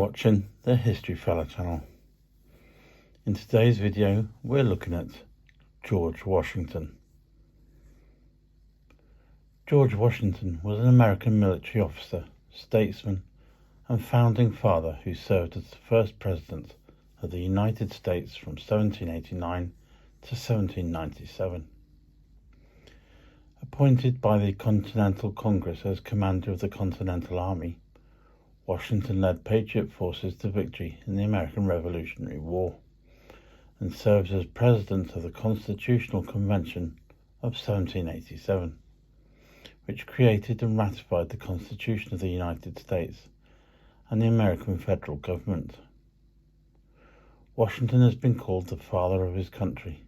watching the History Fella channel. In today's video we're looking at George Washington. George Washington was an American military officer, statesman and founding father who served as the first president of the United States from 1789 to 1797. Appointed by the Continental Congress as commander of the Continental Army, Washington led Patriot forces to victory in the American Revolutionary War and served as President of the Constitutional Convention of 1787, which created and ratified the Constitution of the United States and the American federal government. Washington has been called the father of his country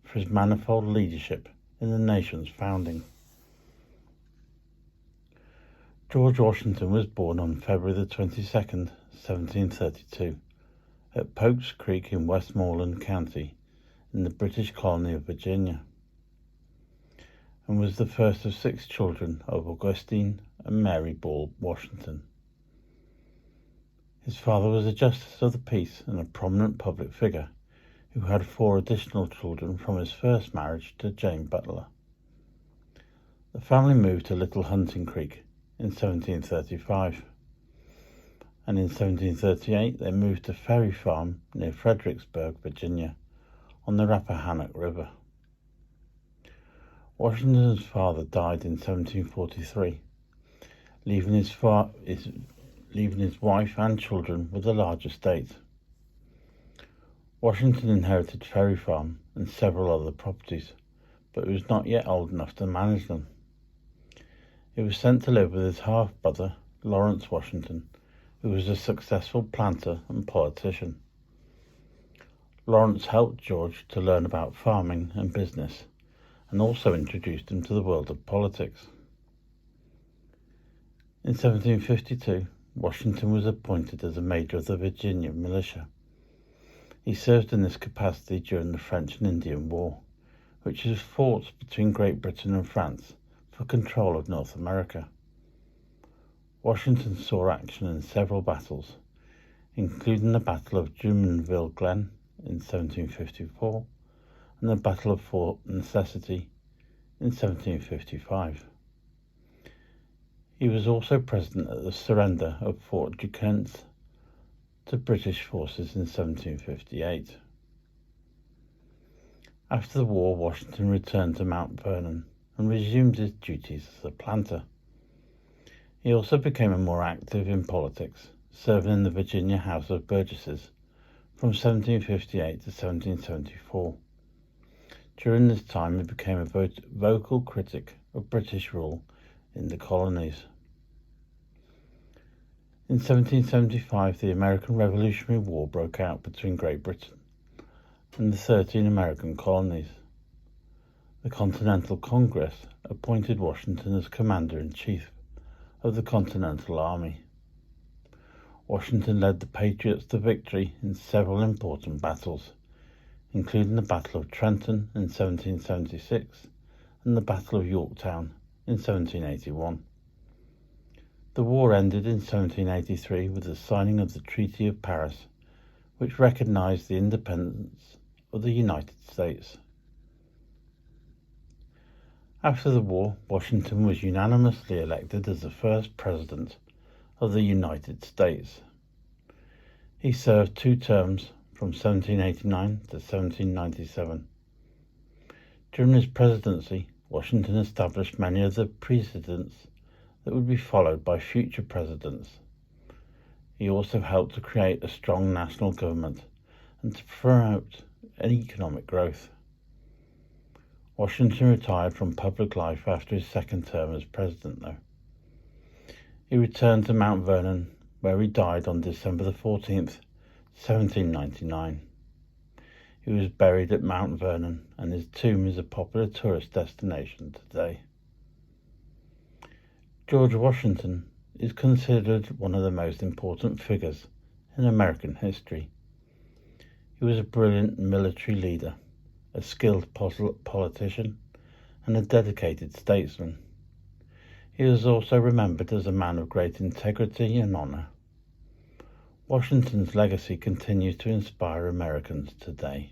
for his manifold leadership in the nation's founding. George Washington was born on February the 22nd, 1732, at Pokes Creek in Westmoreland County in the British colony of Virginia, and was the first of 6 children of Augustine and Mary Ball Washington. His father was a justice of the peace and a prominent public figure who had 4 additional children from his first marriage to Jane Butler. The family moved to Little Hunting Creek in 1735, and in 1738 they moved to Ferry Farm near Fredericksburg, Virginia, on the Rappahannock River. Washington's father died in 1743, leaving his wife and children with a large estate. Washington inherited Ferry Farm and several other properties, but he was not yet old enough to manage them. He was sent to live with his half-brother, Lawrence Washington, who was a successful planter and politician. Lawrence helped George to learn about farming and business, and also introduced him to the world of politics. In 1752, Washington was appointed as a major of the Virginia militia. He served in this capacity during the French and Indian War, which was fought between Great Britain and France for control of North America. Washington saw action in several battles, including the Battle of Drummondville Glen in 1754 and the Battle of Fort Necessity in 1755. He was also present at the surrender of Fort Duquesne to British forces in 1758. After the war, Washington returned to Mount Vernon and resumed his duties as a planter. He also became more active in politics, serving in the Virginia House of Burgesses from 1758 to 1774. During this time, he became a vocal critic of British rule in the colonies. In 1775, the American Revolutionary War broke out between Great Britain and the 13 American colonies. The Continental Congress appointed Washington as Commander-in-Chief of the Continental Army. Washington led the Patriots to victory in several important battles, including the Battle of Trenton in 1776 and the Battle of Yorktown in 1781. The war ended in 1783 with the signing of the Treaty of Paris, which recognized the independence of the United States. After the war, Washington was unanimously elected as the first president of the United States. He served 2 terms from 1789 to 1797. During his presidency, Washington established many of the precedents that would be followed by future presidents. He also helped to create a strong national government and to promote economic growth. Washington retired from public life after his second term as president, though. He returned to Mount Vernon, where he died on December the 14th, 1799. He was buried at Mount Vernon, and his tomb is a popular tourist destination today. George Washington is considered one of the most important figures in American history. He was a brilliant military leader, a skilled politician, and a dedicated statesman. He is also remembered as a man of great integrity and honour. Washington's legacy continues to inspire Americans today.